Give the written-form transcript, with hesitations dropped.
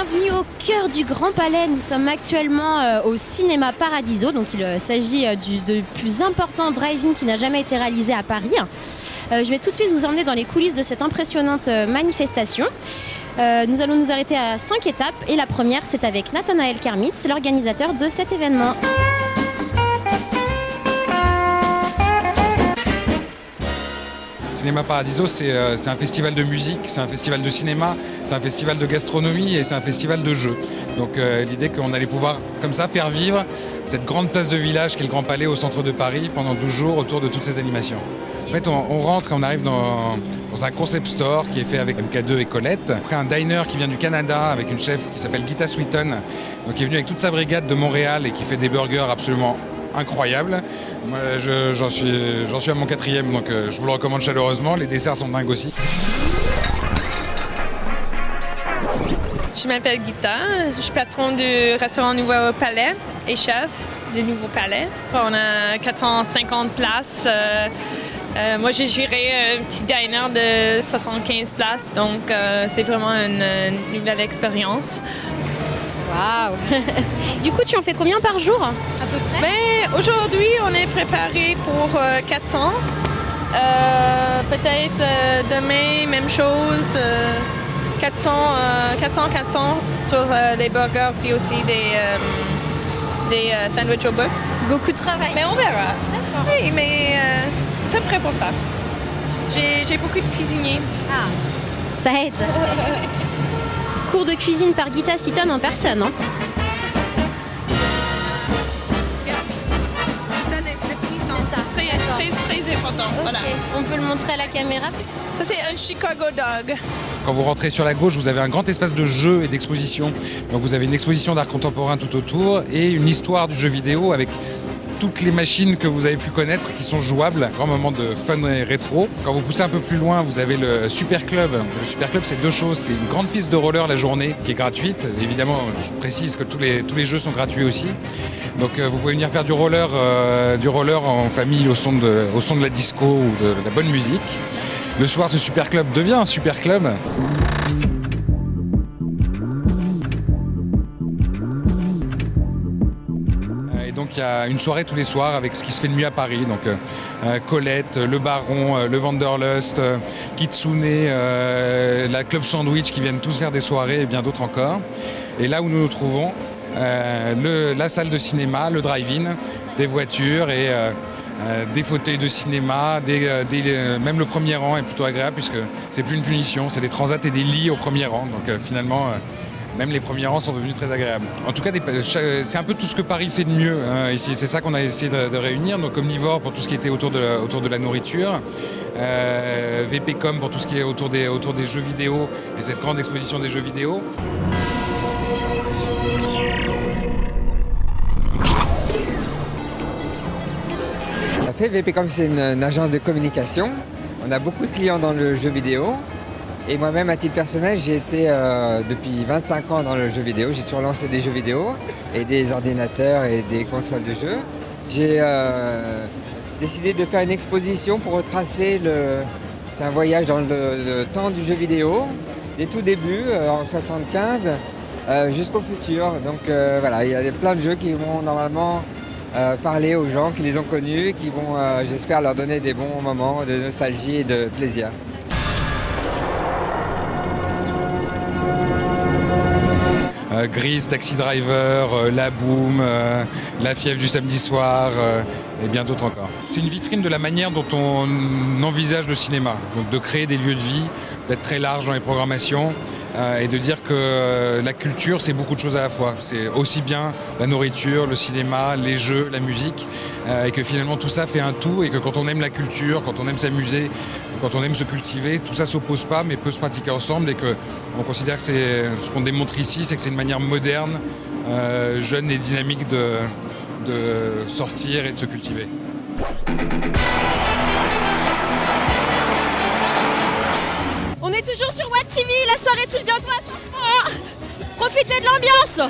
bienvenue au cœur du Grand Palais. Nous sommes actuellement au Cinéma Paradiso. Donc il s'agit du plus important drive-in qui n'a jamais été réalisé à Paris. Je vais tout de suite vous emmener dans les coulisses de cette impressionnante manifestation. Nous allons nous arrêter à 5 étapes et la première c'est avec Nathanaël Kermitz, l'organisateur de cet événement. Cinéma Paradiso, c'est un festival de musique, c'est un festival de cinéma, c'est un festival de gastronomie et c'est un festival de jeux. Donc l'idée qu'on allait pouvoir comme ça faire vivre cette grande place de village qu'est le Grand Palais au centre de Paris pendant 12 jours autour de toutes ces animations. En fait, on rentre et on arrive dans un concept store qui est fait avec MK2 et Colette. Après un diner qui vient du Canada avec une chef qui s'appelle Gita Sweeton, donc qui est venue avec toute sa brigade de Montréal et qui fait des burgers absolument incroyable. Moi, j'en suis à mon 4e, donc je vous le recommande chaleureusement. Les desserts sont dingues aussi. Je m'appelle Gita, je suis patron du restaurant Nouveau Palais et chef du Nouveau Palais. On a 450 places. Moi, j'ai géré un petit diner de 75 places, donc c'est vraiment une nouvelle expérience. Waouh. Du coup, tu en fais combien par jour, à peu près? Ben, aujourd'hui, on est préparé pour 400. Peut-être demain, même chose. 400 sur les burgers, puis aussi des sandwichs au bœuf. Beaucoup de travail. Mais on verra. D'accord. Oui, mais c'est prêt pour ça. J'ai beaucoup de cuisiniers. Ah, ça aide. Cours de cuisine par Gita Sweeton en personne. Hein. Ça, les finissants. C'est ça. Très important. Okay. Voilà. On peut le montrer à la caméra. Ça, c'est un Chicago Dog. Quand vous rentrez sur la gauche, vous avez un grand espace de jeux et d'exposition. Donc vous avez une exposition d'art contemporain tout autour et une histoire du jeu vidéo avec toutes les machines que vous avez pu connaître qui sont jouables. Grand moment de fun et rétro. Quand vous poussez un peu plus loin, vous avez le Super Club. Le Super Club, c'est deux choses. C'est une grande piste de roller la journée qui est gratuite. Évidemment, je précise que tous les jeux sont gratuits aussi. Donc vous pouvez venir faire du roller en famille au son de la disco ou de la bonne musique. Le soir, ce Super Club devient un Super Club. Et donc il y a une soirée tous les soirs avec ce qui se fait de mieux à Paris. Donc Colette, le Baron, le Wanderlust, Kitsune, la Club Sandwich qui viennent tous faire des soirées et bien d'autres encore. Et là où nous nous trouvons, la salle de cinéma, le drive-in, des voitures et des fauteuils de cinéma, même le premier rang est plutôt agréable puisque c'est plus une punition, c'est des transats et des lits au premier rang. Donc finalement, même les premiers rangs sont devenus très agréables. En tout cas, c'est un peu tout ce que Paris fait de mieux ici. C'est ça qu'on a essayé de réunir. Donc Omnivore pour tout ce qui était autour de la nourriture, VPcom pour tout ce qui est autour des jeux vidéo et cette grande exposition des jeux vidéo. VPcom, c'est une agence de communication. On a beaucoup de clients dans le jeu vidéo. Et moi-même, à titre personnel, j'ai été depuis 25 ans dans le jeu vidéo. J'ai toujours lancé des jeux vidéo et des ordinateurs et des consoles de jeux. J'ai décidé de faire une exposition pour retracer c'est un voyage dans le temps du jeu vidéo, des tout débuts, en 75, jusqu'au futur. Donc voilà, il y a plein de jeux qui vont normalement parler aux gens qui les ont connus et qui vont, j'espère, leur donner des bons moments de nostalgie et de plaisir. Grise, Taxi Driver, La Boom, La Fièvre du samedi soir et bien d'autres encore. C'est une vitrine de la manière dont on envisage le cinéma, donc de créer des lieux de vie, d'être très large dans les programmations et de dire que la culture c'est beaucoup de choses à la fois. C'est aussi bien la nourriture, le cinéma, les jeux, la musique et que finalement tout ça fait un tout et que quand on aime la culture, quand on aime s'amuser, quand on aime se cultiver, tout ça s'oppose pas mais peut se pratiquer ensemble et qu'on considère que ce qu'on démontre ici, c'est que c'est une manière moderne, jeune et dynamique de sortir et de se cultiver. On est toujours sur Watt TV, la soirée touche bientôt à son fort. Profitez de l'ambiance.